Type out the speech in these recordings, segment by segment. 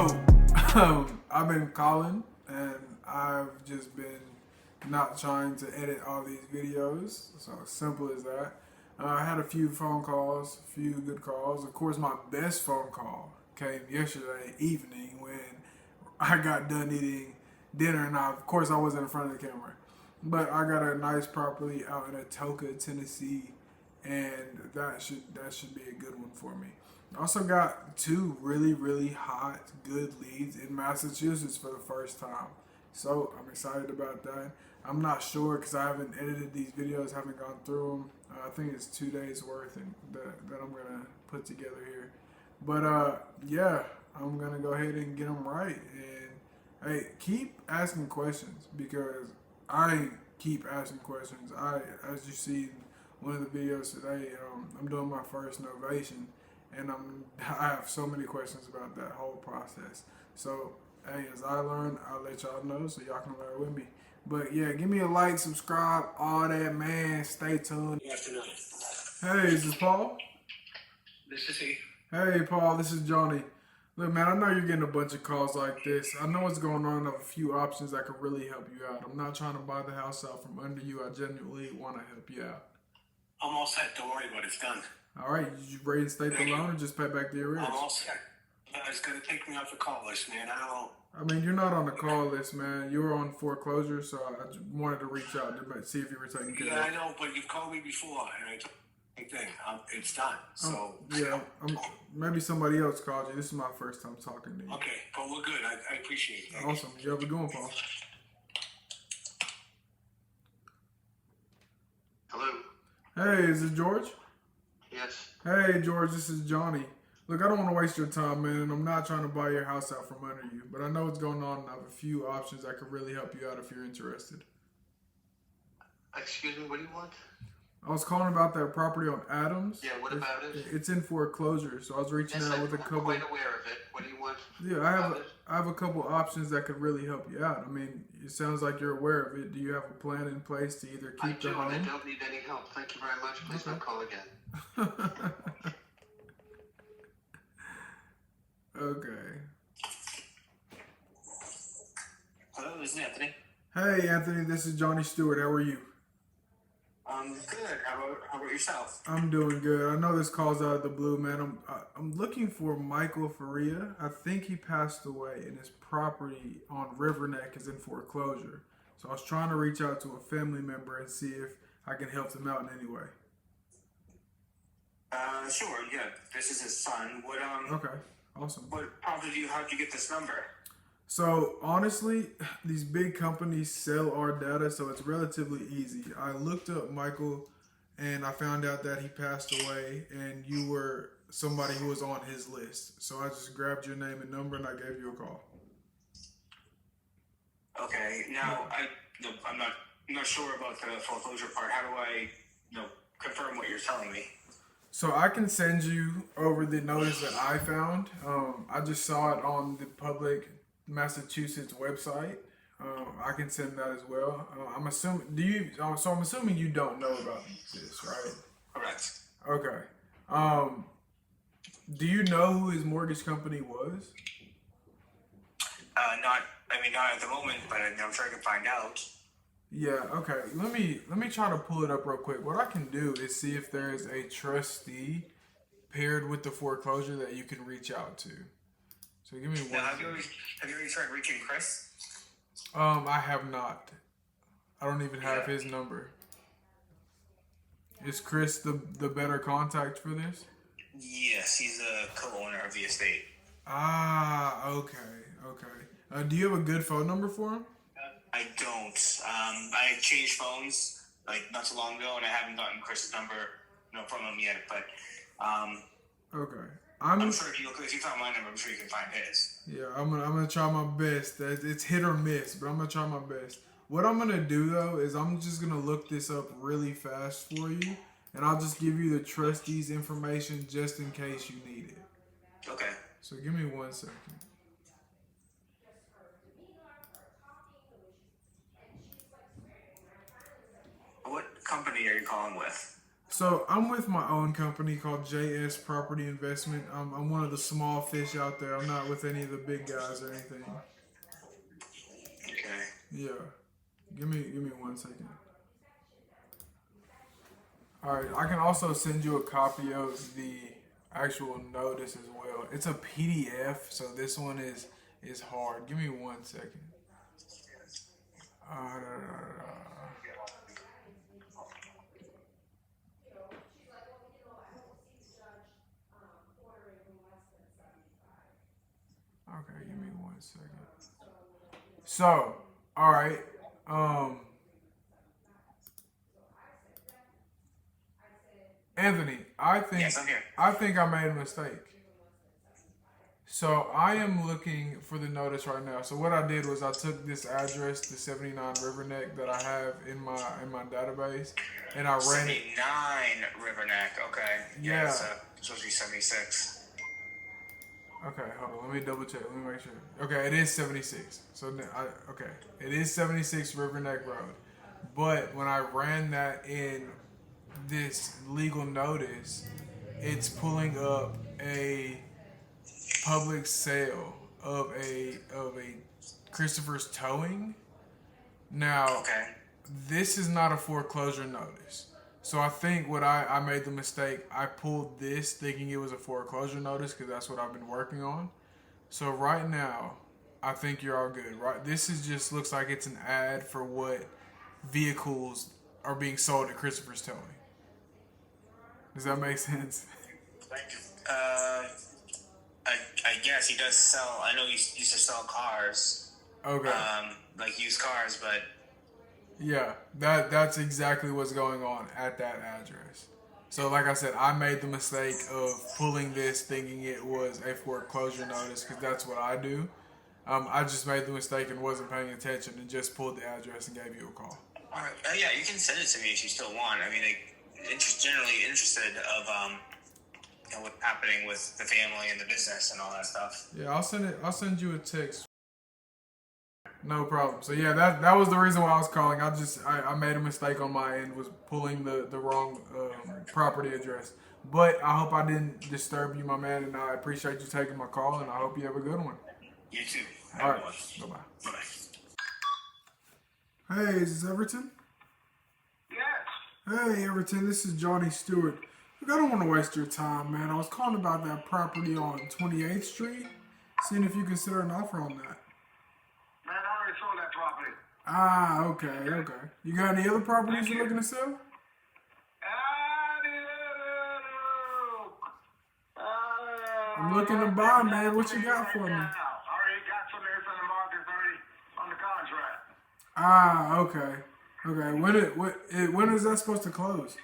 So, I've been calling and I've just been not trying to edit all these videos. So, simple as that. I had a few phone calls, a few good calls. Of course, my best phone call came yesterday evening when I got done eating dinner, and of course I wasn't in front of the camera. But I got a nice property out in Atoka, Tennessee, and that should be a good one for me. I also got two really hot, good leads in Massachusetts for the first time. So I'm excited about that. I'm not sure because I haven't edited these videos, haven't gone through them. I think it's 2 days worth that I'm gonna put together here. But yeah, I'm gonna go ahead and get them right. And hey, keep asking questions because I keep asking questions. As you see in one of the videos today, I'm doing my first Novation, and I have so many questions about that whole process. So hey, as I learn, I'll let y'all know so y'all can learn with me. But yeah, give me a like, subscribe, all that, man. Stay tuned. Good afternoon. Hey, is this Paul? This is he. Hey, Paul, this is Johnny. Look, man, I know you're getting a bunch of calls like this. I know what's going on. I have a few options that could really help you out. I'm not trying to buy the house out from under you. I genuinely want to help you out. I'm all set. Don't worry about it. It's done. All right, you ready to state the loan or just pay back the arrears? I'm all set. It's going to take me off the call list, man. I mean, you're not on the call list, man. You were on foreclosure, so I just wanted to reach out to see if you were taking care of it. Yeah, I know, but you've called me before, and I told you the same thing. It's done. So Maybe somebody else called you. This is my first time talking to you. okay, but we're good. I appreciate it. Awesome. You have a good one, Paul. Hello. Hey, is it George? Yes. Hey, George, this is Johnny. Look, I don't want to waste your time, man, and I'm not trying to buy your house out from under you, but I know what's going on, and I have a few options that could really help you out if you're interested. Excuse me. What do you want? I was calling about that property on Adams. Yeah. What about it? It's in foreclosure, so I was reaching out with a couple. I'm quite aware of it. What do you want? Yeah, I have a couple options that could really help you out. I mean, it sounds like you're aware of it. Do you have a plan in place to either keep the home? I don't need any help. Thank you very much. Please don't call again. Okay. Hello, this is Anthony. Hey, Anthony, this is Johnny Stewart. How are you? I'm good. How about yourself? I'm doing good. I know this call's out of the blue, man. I'm looking for Michael Faria. I think he passed away, and his property on River Neck is in foreclosure. So I was trying to reach out to a family member and see if I can help him out in any way. Sure. Yeah, this is his son. Okay, awesome. What prompted you? How'd you get this number? So honestly, these big companies sell our data, so it's relatively easy. I looked up Michael, and I found out that he passed away, and you were somebody who was on his list. So I just grabbed your name and number, and I gave you a call. Okay. Now, I'm not sure about the foreclosure part. How do I, confirm what you're telling me? So I can send you over the notice that I found. I just saw it on the public Massachusetts website. I can send that as well. I'm assuming. So I'm assuming you don't know about this, right? Correct. Okay. Do you know who his mortgage company was? Not at the moment, but I'm sure I can find out. Yeah. Okay. Let me try to pull it up real quick. What I can do is see if there is a trustee paired with the foreclosure that you can reach out to. So give me one. Now, have you already tried reaching Chris? I have not. I don't even have his number. Is Chris the better contact for this? Yes, he's a co-owner of the estate. Ah, okay. Do you have a good phone number for him? I don't. I changed phones not too long ago, and I haven't gotten Chris's number, from him yet. But okay. I'm sure if you found my number, I'm sure you can find his. Yeah, I'm gonna try my best. It's hit or miss, but I'm gonna try my best. What I'm gonna do though is I'm just gonna look this up really fast for you, and I'll just give you the trustee's information just in case you need it. Okay. So give me 1 second. What company are you calling with? So I'm with my own company called JS Property Investment. I'm one of the small fish out there. I'm not with any of the big guys or anything. Okay. Yeah. Give me 1 second. All right. I can also send you a copy of the actual notice as well. It's a PDF, so this one is hard. Give me 1 second. Da, da, da. Okay, give me 1 second. So, all right. Um, Anthony, Yes, I'm here. I think I made a mistake. So I am looking for the notice right now. So what I did was I took this address, the 79 River Neck that I have in my database, and I ran it. 79 River Neck. Okay. Yeah. It's supposed to be 76. Okay, hold on. Let me double check. Let me make sure. Okay, it is 76. So okay, it is 76 River Neck Road. But when I ran that in this legal notice, it's pulling up a public sale of a Christopher's Towing. Now, Okay. this is not a foreclosure notice. So I think what I made the mistake. I pulled this thinking it was a foreclosure notice because that's what I've been working on. So right now, I think you're all good. Right, this is just looks like it's an ad for what vehicles are being sold at Christopher's Towing. Does that make sense? Uh, I guess he does sell. I know he used to sell cars. Okay. Like used cars, but Yeah, that's exactly what's going on at that address. So, like I said, I made the mistake of pulling this thinking it was a foreclosure notice because that's what I do. I just made the mistake and wasn't paying attention and just pulled the address and gave you a call. all right. Yeah, you can send it to me if you still want. I mean, generally interested of what's happening with the family and the business and all that stuff. Yeah, I'll send it. I'll send you a text. No problem. So yeah, that was the reason why I was calling. I made a mistake on my end, was pulling the wrong property address. But I hope I didn't disturb you, my man, and I appreciate you taking my call, and I hope you have a good one. You too. All right. Bye-bye. Bye. Hey, is this Everton? Yes. Hey, Everton, this is Johnny Stewart. Look, I don't want to waste your time, man. I was calling about that property on 28th Street, seeing if you consider an offer on that. Man, I already sold that property. Ah, okay. You got any other properties you're looking to sell? I'm looking to buy, man. What you got for me? I already got some there from the market already on the contract. Ah, okay. When is that supposed to close?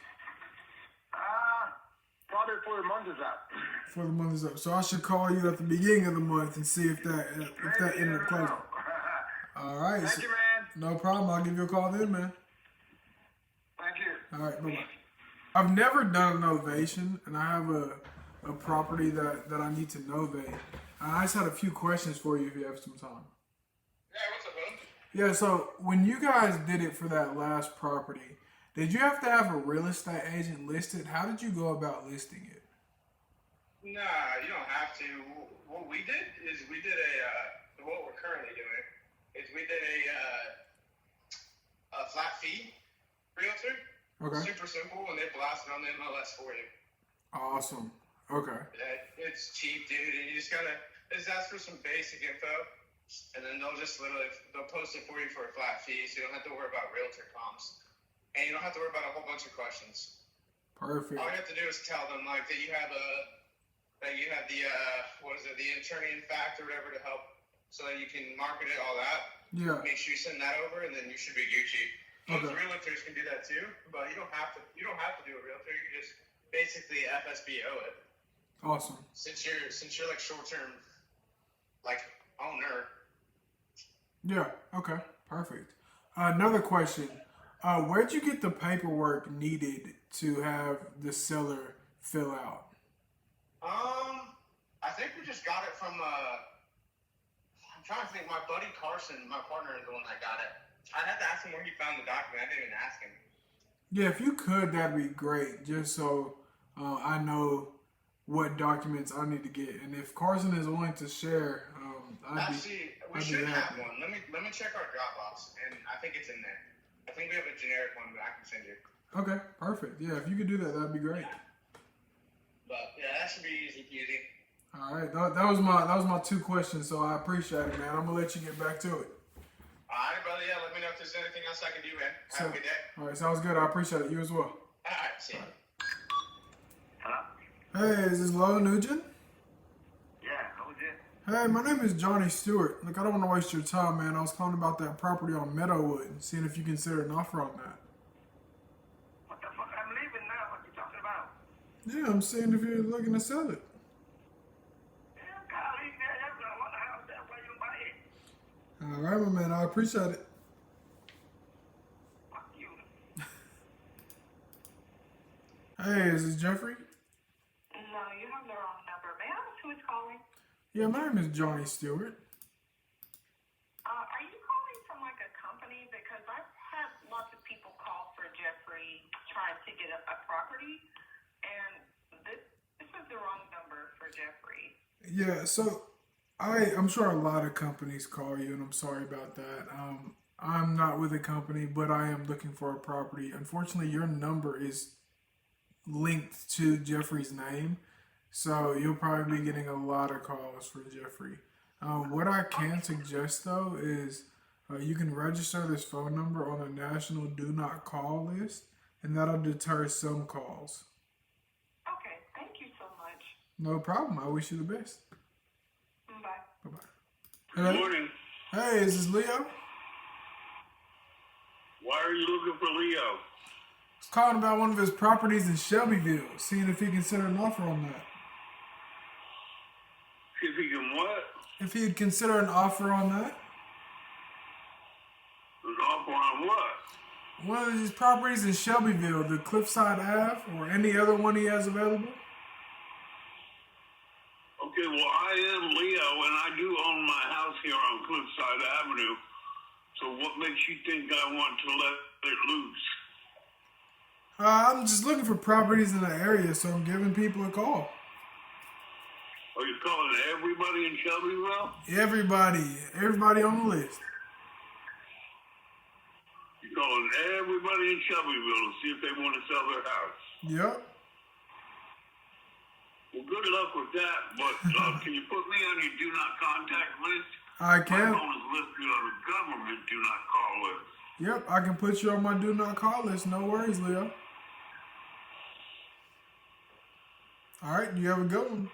Probably before the month is up. Before the month is up. So I should call you at the beginning of the month and see if that ended up closing. All right. Thank you, man. No problem. I'll give you a call then, man. Thank you. All right. Bye-bye. I've never done a novation, and I have a property that I need to novate. I just had a few questions for you if you have some time. Yeah, what's up, man? Yeah, so when you guys did it for that last property, did you have to have a real estate agent listed? How did you go about listing it? Nah, you don't have to. What we did is what we're currently doing is we did a flat fee realtor. Okay. Super simple, and they blast it on the MLS for you. Awesome. Okay. Yeah, it's cheap, dude, and you just ask for some basic info, and then they'll post it for you for a flat fee, so you don't have to worry about realtor comps, and you don't have to worry about a whole bunch of questions. Perfect. All you have to do is tell them like that you have the the attorney in fact or whatever to help, so that you can market it, all that. Yeah. Make sure you send that over, and then you should be Gucci. Most Okay. realtors can do that too, but you don't have to. You don't have to do a realtor. You can just basically FSBO it. Awesome. Since you're like short term, like owner. Yeah. Okay. Perfect. Another question. Where'd you get the paperwork needed to have the seller fill out? I think we just got it from. I'm trying to think. My buddy Carson, my partner, is the one that got it. I'd have to ask him where he found the document. I didn't even ask him. Yeah, if you could, that'd be great. Just so I know what documents I need to get, and if Carson is willing to share, Actually, we I'd be should have happy. one. Let me check our Dropbox, and I think it's in there. I think we have a generic one that I can send you. Okay, perfect. Yeah, if you could do that, that'd be great. But yeah, that should be easy peasy. All right, that was my two questions, so I appreciate it, man. I'm gonna let you get back to it. All right, brother. Yeah, let me know if there's anything else I can do, man. Have a good day. All right, sounds good. I appreciate it. You as well. All right, see you. Hello? Hey, is this Lo Nugent? Yeah, who's it? Hey, my name is Johnny Stewart. Look, I don't want to waste your time, man. I was calling about that property on Meadowwood, seeing if you consider an offer on that. What the fuck? I'm leaving now. What you talking about? Yeah, I'm seeing if you're looking to sell it. Yeah, golly, man, that's not what the house that why you buy it. All right, my man. I appreciate it. Fuck you. Hey, is this Jeffrey? No, you have the wrong number. May I ask who is calling? Yeah, my name is Johnny Stewart. Are you calling from like a company? Because I've had lots of people call for Jeffrey trying to get a property, and this is the wrong number for Jeffrey. Yeah, so I'm sure a lot of companies call you, and I'm sorry about that. I'm not with a company, but I am looking for a property. Unfortunately, your number is linked to Jeffrey's name, so you'll probably be getting a lot of calls for Jeffrey. What I can suggest though is you can register this phone number on the national do not call list, and that'll deter some calls. Okay, thank you so much. No problem. I wish you the best. Bye. Bye bye. Good morning. Hey, is this Leo? Why are you looking for Leo? He's calling about one of his properties in Shelbyville, seeing if he consider an offer on that. See if he can what? If he'd consider an offer on that. An offer on what? One of these properties in Shelbyville, the Cliffside Ave, or any other one he has available. Okay, well, I am Leo, and I do own my house here on Cliffside Avenue. So what makes you think I want to let it loose? I'm just looking for properties in the area, so I'm giving people a call. Are you calling everybody in Shelbyville? Everybody on the list. You're calling everybody in Shelbyville to see if they want to sell their house. Yep. Well, good luck with that, but can you put me on your do not contact list? I My can. phone is listed on the government do not call list. Yep, I can put you on my do not call list. No worries, Leo. All right, you have a good one.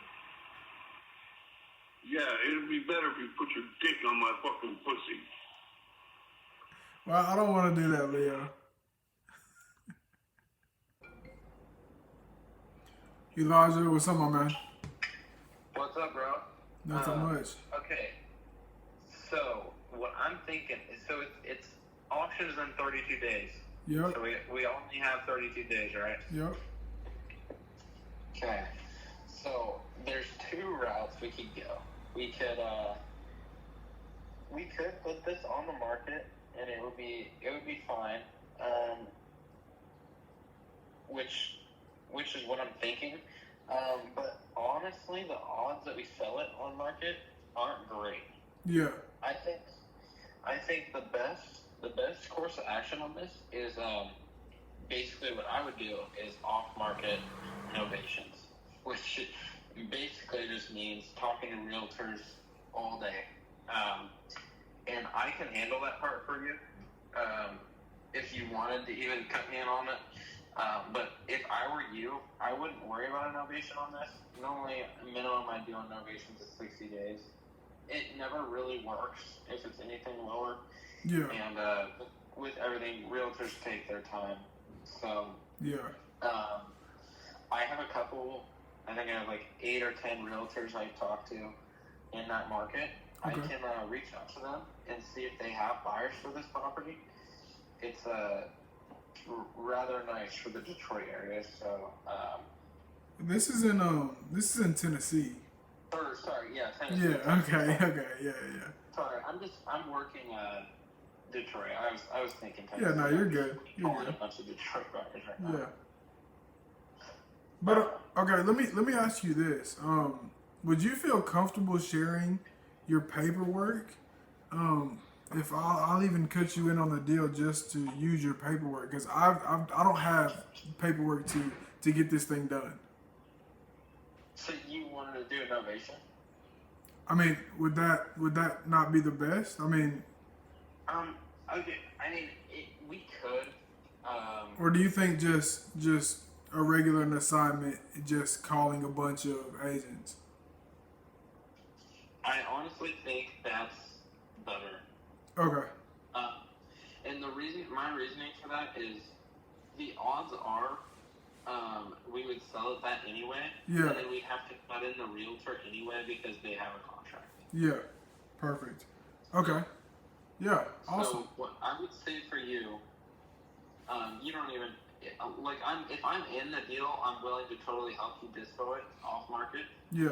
Yeah, it'd be better if you put your dick on my fucking pussy. Well, I don't want to do that, Leo. Elijah, what's up, my man? What's up, bro? Nothing much. Okay. So what I'm thinking is, so it's auctions in 32 days. Yep, So we only have 32 days, right? yep. Okay. So there's two routes we could go. We could put this on the market, and it would be fine. Which is what I'm thinking. But honestly, the odds that we sell it on market aren't great. Yeah, I think the best course of action on this is basically what I would do is off-market novations, which basically just means talking to realtors all day. And I can handle that part for you if you wanted to even cut me in on it. But if I were you, I wouldn't worry about a novation on this. Normally, minimum I do on novations is 60 days. It never really works if it's anything lower. yeah, And with everything, realtors take their time. So yeah. I have a couple, I think I have like 8 or 10 realtors I talk to in that market. Okay. I can reach out to them and see if they have buyers for this property. It's rather nice for the Detroit area. So, This is in Tennessee. Tennessee. Yeah. Okay. Okay. Yeah. Sorry, I'm working Detroit. I was thinking Tennessee. Yeah, no, you're good. You're Calling good. a bunch of Detroit buyers right now. Yeah. But okay, let me ask you this. Would you feel comfortable sharing your paperwork? If I'll even cut you in on the deal just to use your paperwork, because I don't have paperwork to get this thing done. So you wanted to do a Novation? I mean, would that not be the best? I mean, Okay. I mean, we could. or do you think just a regular assignment, just calling a bunch of agents? I honestly think that's better. Okay. And my reasoning for that is, the odds are, we would sell it that anyway. Yeah. And then we'd have to cut in the realtor anyway because they have a contract. Yeah. Perfect. Okay. Yeah. Awesome. So what I would say for you, you don't even if I'm in the deal, I'm willing to totally help you dispo it off market. Yeah.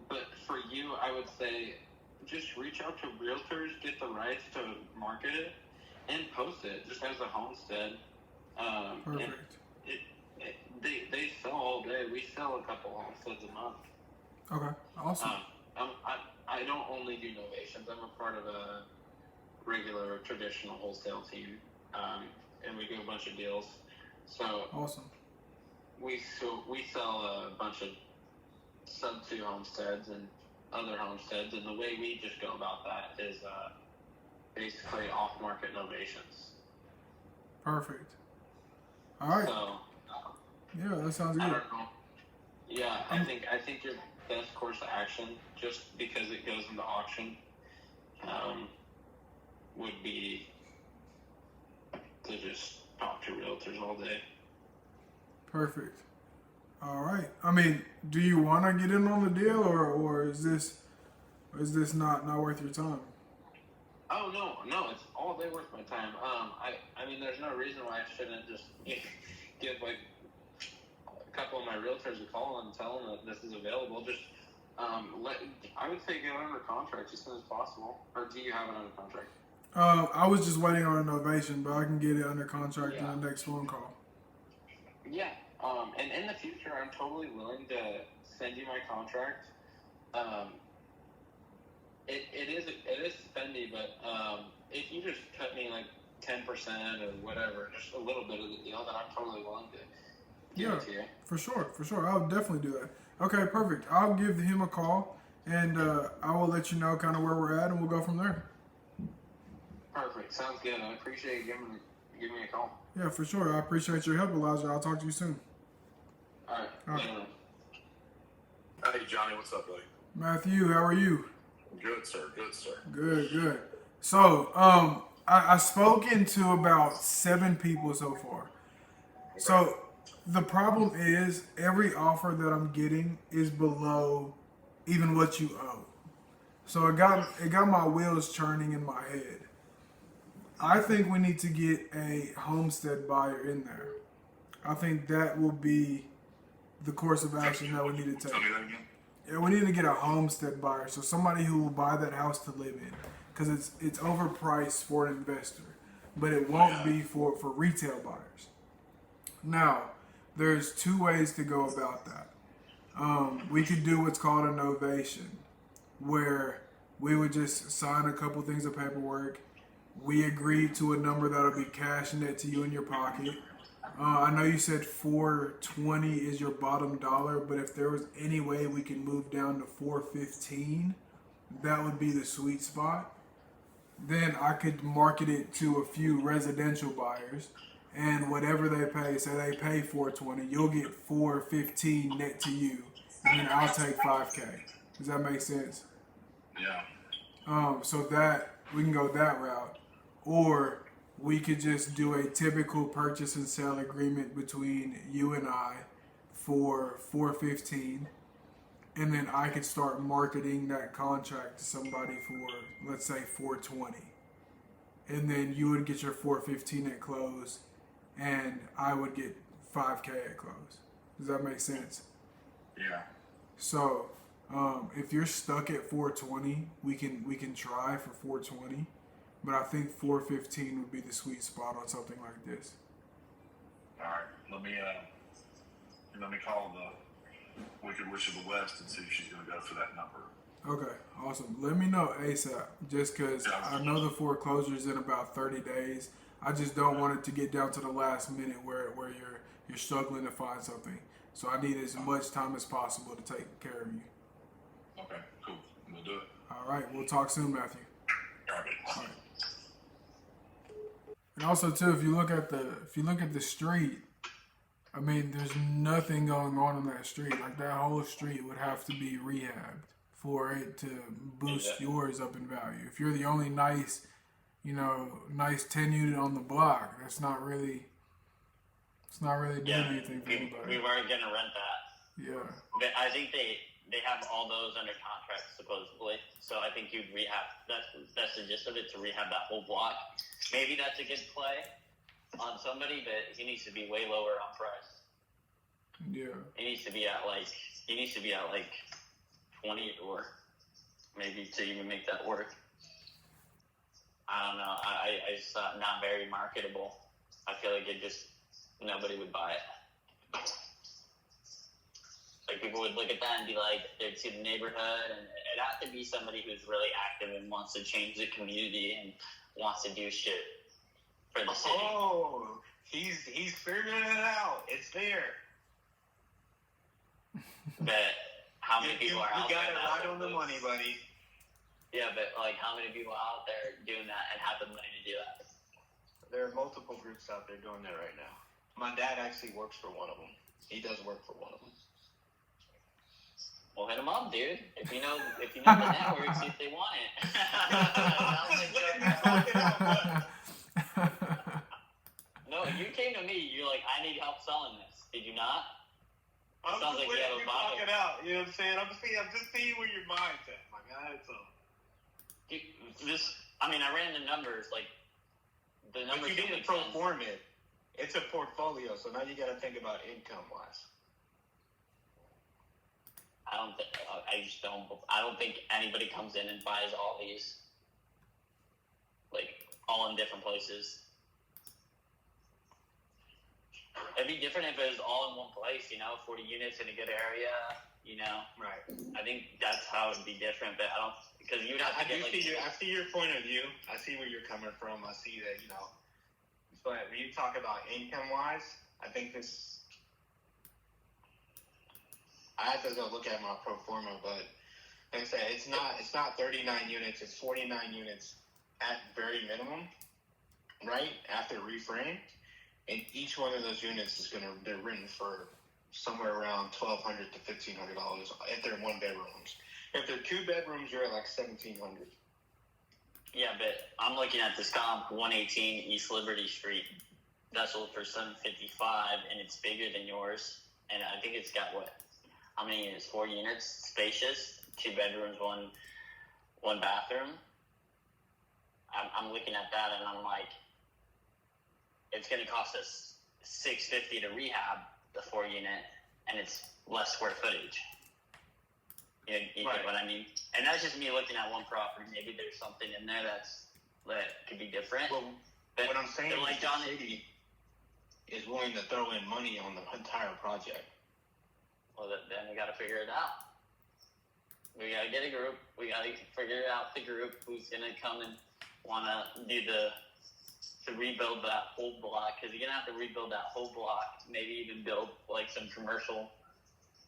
But for you, I would say just reach out to realtors, get the rights to market it, and post it just as a homestead. Perfect. They sell all day. We sell a couple homesteads a month. Okay. Awesome. I don't only do novations. I'm a part of a regular traditional wholesale team, and we do a bunch of deals. So Awesome. we sell a bunch of sub 2 homesteads and other homesteads, and the way we just go about that is basically off market novations. Perfect. All right. So Yeah, that sounds I good. don't know. Yeah, I think your best course of action, just because it goes into auction, would be to just talk to realtors all day. Perfect. All right. I mean, do you want to get in on the deal, or is this not worth your time? Oh no, it's all day worth my time. I mean, there's no reason why I shouldn't just give like a couple of my realtors a call and tell them that this is available. Just I would say get it under contract as soon as possible. Or do you have it under contract? I was just waiting on a novation, but I can get it under contract in the next phone call. Yeah. And in the future, I'm totally willing to send you my contract. It is spendy, but if you just cut me like 10% or whatever, just a little bit of the deal, then I'm totally willing to give it to you. For sure. I'll definitely do that. Okay, perfect. I'll give him a call, and I will let you know kind of where we're at, and we'll go from there. Perfect. Sounds good. I appreciate you giving me a call. Yeah, for sure. I appreciate your help, Elijah. I'll talk to you soon. All right. Hey, Johnny, what's up, buddy? Matthew, how are you? Good, sir. Good, sir. Good. So, I've spoken to about 7 people so far. So, the problem is every offer that I'm getting is below even what you owe. So it got my wheels churning in my head. I think we need to get a homestead buyer in there. I think that will be the course of action that we need to Tell take. me that again. Yeah, we need to get a homestead buyer, so somebody who will buy that house to live in, because it's overpriced for an investor, but it won't be for retail buyers. Now, there's 2 ways to go about that. We could do what's called a novation, where we would just sign a couple things of paperwork. We agree to a number that'll be cash net to you in your pocket. I know you said $420 is your bottom dollar, but if there was any way we could move down to $415, that would be the sweet spot. Then I could market it to a few residential buyers, and whatever they pay, say they pay $420, you'll get $415 net to you, and then I'll take $5K. Does that make sense? Yeah. So that we can go that route, or we could just do a typical purchase and sale agreement between you and I for $415, and then I could start marketing that contract to somebody for, let's say, $420, and then you would get your $415 at close, and I would get $5K at close. Does that make sense? Yeah. So if you're stuck at $420, we can try for $420. but I think 415 would be the sweet spot on something like this. All right, let me call the Wicked Witch of the West and see if she's going to go for that number. Okay, awesome. Let me know ASAP, just because I know the foreclosure's in about 30 days. I just don't want it to get down to the last minute where you're struggling to find something. So I need as much time as possible to take care of you. Okay, cool. We'll do it. All right, we'll talk soon, Matthew. All right. All right. And also too, if you look at the street, I mean, there's nothing going on that street. Like that whole street would have to be rehabbed for it to boost yours up in value. If you're the only nice 10 unit on the block, it's not really doing anything for anybody. We weren't gonna rent that. Yeah. But I think they have all those under contract supposedly. So I think you'd rehab. That's the gist of it, to rehab that whole block. Maybe that's a good play on somebody, but he needs to be way lower on price. Yeah. He needs to be at like 20 or maybe to even make that work. I don't know. I just thought not very marketable. I feel like nobody would buy it. Like people would look at that and be like, they'd see the neighborhood, and it'd have to be somebody who's really active and wants to change the community and wants to do shit for the city. Oh, he's figuring it out. It's there. But how many people are out You there? got it right on the money, buddy. Yeah, but like how many people are out there doing that and have the money to do that? There are multiple groups out there doing that right now. My dad actually works for one of them. He does work for one of them. Well, hit them up, dude. If you know the network, see if they want it. No, you came to me. You're like, I need help selling this. Did you not? I'm Sounds just like you have a letting you bottle. talk it out. You know what I'm saying? I'm just seeing where your mind's at, my guy. So. I ran the numbers. Like the numbers. But you didn't perform it. It's a portfolio, so now you got to think about income wise. I don't think anybody comes in and buys all these, like all in different places. It'd be different if it was all in one place, 40 units in a good area, Right. I think that's how it'd be different, but I don't, because you'd have to get like. I see your point of view. I see where you're coming from. I see that, But when you talk about income wise, I think I have to go look at my pro forma, but like I said, it's not 39 units, it's 49 units at very minimum, right? After reframe. And each one of those units they're written for somewhere around $1,200 to $1,500 if they're one bedrooms. If they're two bedrooms, you're at like $1,700. Yeah, but I'm looking at this comp, 118 East Liberty Street. That's sold for $755, and it's bigger than yours. And I think it's got how many units? 4 units, spacious, 2 bedrooms, one bathroom. I'm looking at that, and I'm like, it's going to cost us $650 to rehab the 4 unit, and it's less square footage. You Right. get what I mean? And that's just me looking at one property. Maybe there's something in there that could be different. Well, but what I'm saying like is the city is willing to throw in money on the entire project. Well, then we got to figure it out. We got to get a group. We got to figure out the group who's going to come and want to do to rebuild that whole block, because you're going to have to rebuild that whole block, maybe even build like some commercial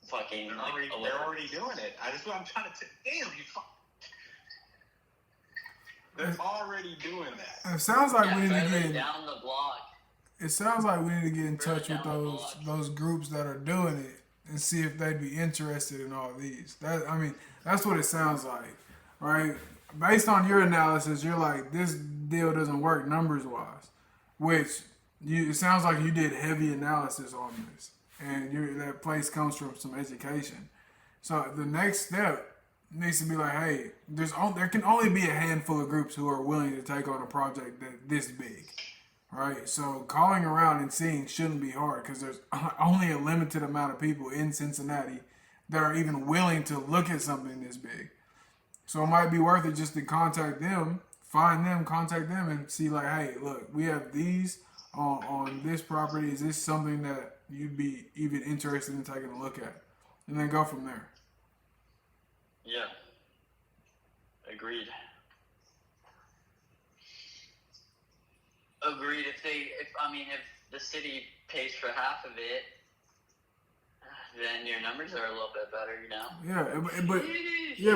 fucking They're already doing it. That's what I'm trying to say. Damn, you fuck. They're already doing that. It sounds like we need to further get down the block. It sounds like we need to get in Further touch with down the block. those groups that are doing it and see if they'd be interested in all these. That's what it sounds like, right? Based on your analysis, you're like, this deal doesn't work numbers wise, which it sounds like you did heavy analysis on this, and that place comes from some education. So the next step needs to be like, hey, there can only be a handful of groups who are willing to take on a project this big. Right, so calling around and seeing shouldn't be hard, because there's only a limited amount of people in Cincinnati that are even willing to look at something this big. So it might be worth it just to contact them, find them, contact them, and see like, hey, look, we have these on this property. Is this something that you'd be even interested in taking a look at? And then go from there. Yeah. Agreed. Agreed. If the city pays for half of it, then your numbers are a little bit better, you know.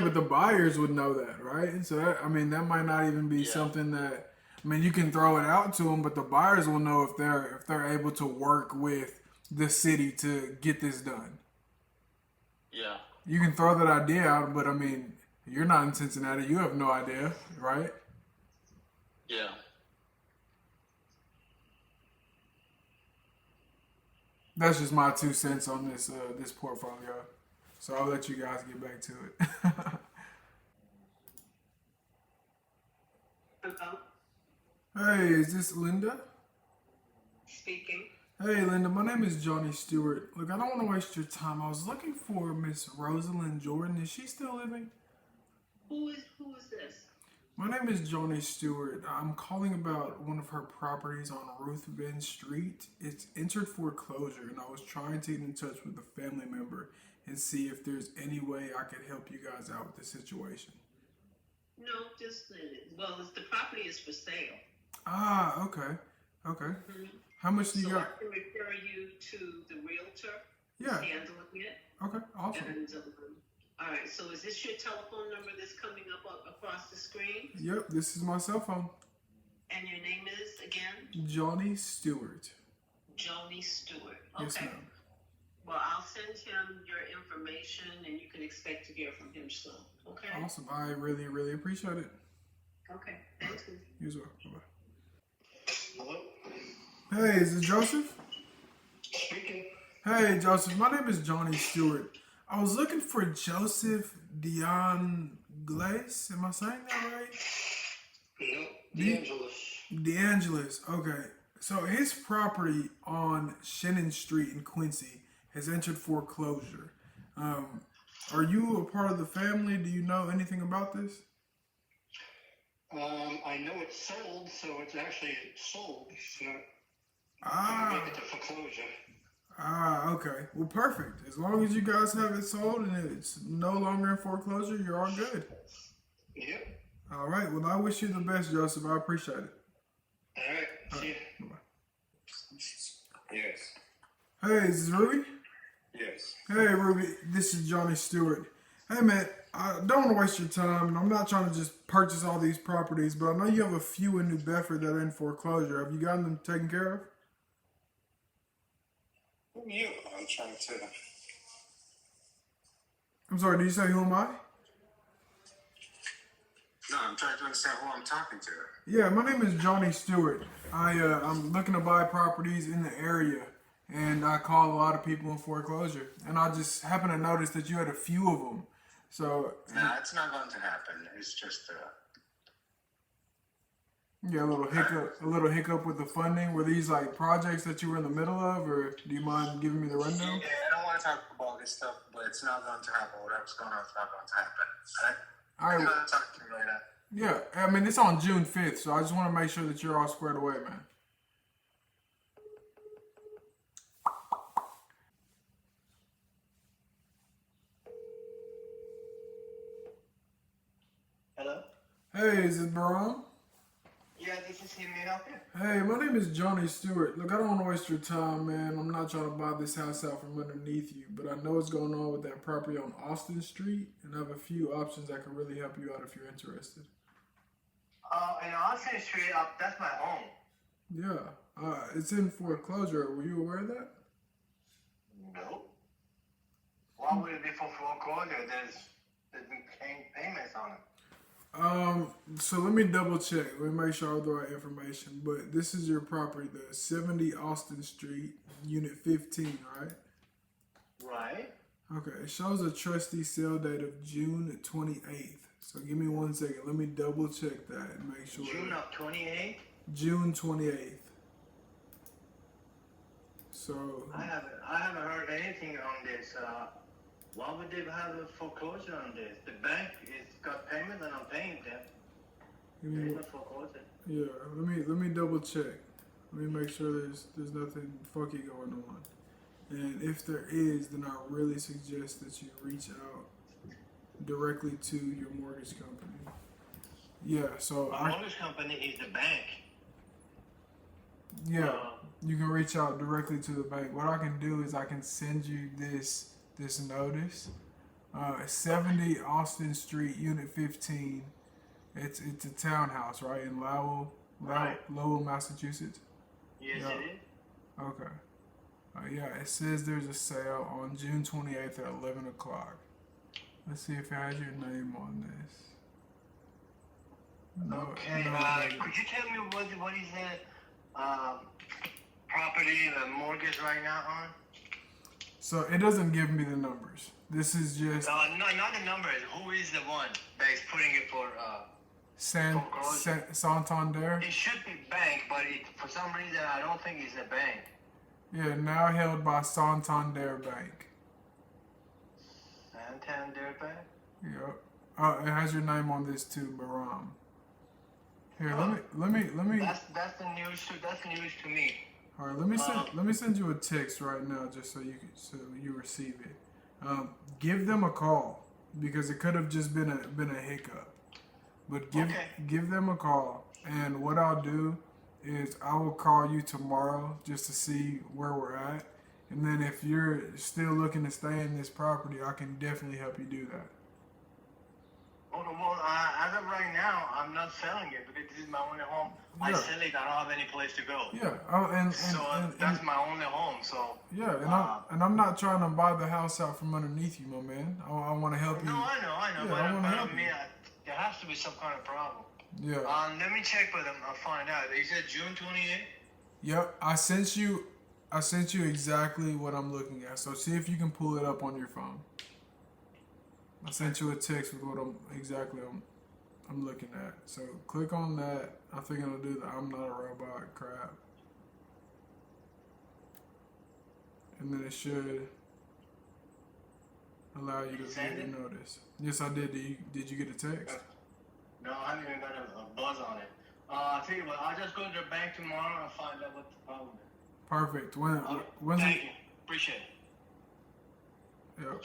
But the buyers would know that, right? And so that, that might not even be something that you can throw it out to them, but the buyers will know if they're able to work with the city to get this done. Yeah. You can throw that idea out, but you're not in Cincinnati. You have no idea, right? Yeah. That's just my 2 cents on this portfolio. So I'll let you guys get back to it. Hello? Hey, is this Linda? Speaking. Hey, Linda, my name is Johnny Stewart. Look, I don't want to waste your time. I was looking for Miss Rosalind Jordan. Is she still living? Who is this? My name is Johnny Stewart. I'm calling about one of her properties on Ruthven Street. It's entered foreclosure, and I was trying to get in touch with a family member and see if there's any way I could help you guys out with the situation. No, the property is for sale. Ah, okay. Mm-hmm. How much do you got? I can refer you to the realtor Yeah. handling it. Okay, awesome. And, all right, so is this your telephone number that's coming up across the screen? Yep, this is my cell phone. And your name is, again? Johnny Stewart. Johnny Stewart. Okay. Yes, ma'am. Well, I'll send him your information, and you can expect to hear from him soon. Okay? Awesome. I really, really appreciate it. Okay, thank you. You as well. Bye-bye. Hello? Hey, is it Joseph? Speaking. Hey, Joseph. My name is Johnny Stewart. I was looking for Joseph DeAngelis. Am I saying that right? No, DeAngelis. DeAngelis. Okay. So his property on Shannon Street in Quincy has entered foreclosure. Are you a part of the family? Do you know anything about this? I know it's sold, so it's actually sold. It's not Ah. make it to foreclosure. Ah, okay. Well, perfect. As long as you guys have it sold and it's no longer in foreclosure, you're all good. Yep. All right. Well, I wish you the best, Joseph. I appreciate it. All right. See ya. Bye-bye. Yes. Hey, is this Ruby? Yes. Hey, Ruby. This is Johnny Stewart. Hey, man. I don't want to waste your time, and I'm not trying to just purchase all these properties, but I know you have a few in New Bedford that are in foreclosure. Have you gotten them taken care of? Who are you? I'm trying to. I'm sorry, did you say who am I? No, I'm trying to understand who I'm talking to. Yeah, my name is Johnny Stewart. I'm looking to buy properties in the area, and I call a lot of people in foreclosure. And I just happened to notice that you had a few of them. So No, it's not going to happen. It's just yeah, a little hiccup with the funding. Were these like projects that you were in the middle of, or do you mind giving me the rundown? Yeah, I don't want to talk about this stuff, but it's not going to happen. Whatever's going on, it's not going to happen. All right. I'm not talking to you right now. Yeah, it's on June 5th, so I just want to make sure that you're all squared away, man. Hello? Hey, is it Baram? Yeah, this is him. May I help you? Hey, my name is Johnny Stewart. Look, I don't want to waste your time, man. I'm not trying to buy this house out from underneath you, but I know what's going on with that property on Austin Street, and I have a few options that could really help you out if you're interested. In Austin Street, that's my home. Yeah, it's in foreclosure. Were you aware of that? No. Why would it be for foreclosure? There's been payments on it. So let me double check. Let me make sure I have the right information. But this is your property, the 70 Austin Street, Unit 15, right? Right. Okay, it shows a trustee sale date of June 28th. So give me 1 second. Let me double check that and make sure. June of 28th? June 28th. So I haven't heard anything on this. Why would they have a foreclosure on this? The bank is got payment and I'm paying them. Give me- There's no foreclosure. yeah, let me double check. Let me make sure there's nothing funky going on. And if there is, then I really suggest that you reach out directly to your mortgage company. Yeah, so My mortgage company is the bank. yeah, you can reach out directly to the bank. What I can do is I can send you this notice. 70 Austin Street, Unit 15. It's a townhouse, right, in Lowell, Massachusetts. Yes, Yeah. it is. Okay. Yeah, it says there's a sale on June 28th at 11 o'clock. Let's see if it has your name on this. No, Okay. no, Could you tell me what is that property, the mortgage right now on? So it doesn't give me the numbers. This is just No, not the numbers. Who is the one that is putting it for? Santander. It should be bank, but for some reason I don't think it's a bank. Yeah, now held by Santander Bank. Santander Bank. Yep. It has your name on this too, Baram. Here, let me. That's the news. That's news to me. All right, let me send you a text right now, just so you receive it. Give them a call because it could have just been a hiccup. But give them a call, and what I'll do is I will call you tomorrow just to see where we're at, and then if you're still looking to stay in this property, I can definitely help you do that. Well, as of right now, I'm not selling it because this is my only home. I Yeah. sell it, I don't have any place to go. Yeah. And That's my only home. So yeah, and I'm not trying to buy the house out from underneath you, my man. I want to help you. No, I know, Yeah, but I wanna help I mean, you. there has to be some kind of problem. Yeah. Let me check with them. I'll find out. You said June 28th? Yep. I sent you exactly what I'm looking at. So see if you can pull it up on your phone. I sent you a text with what I'm looking at. So click on that. I think it'll do the I'm not a robot crap. And then it should allow you to Send get a it? notice. Yes, I did. Did you get a text? No, I haven't even got a buzz on it. I tell you what, I'll just go to the bank tomorrow and find out what the problem is. Perfect. When's Thank you. Appreciate it. Yep.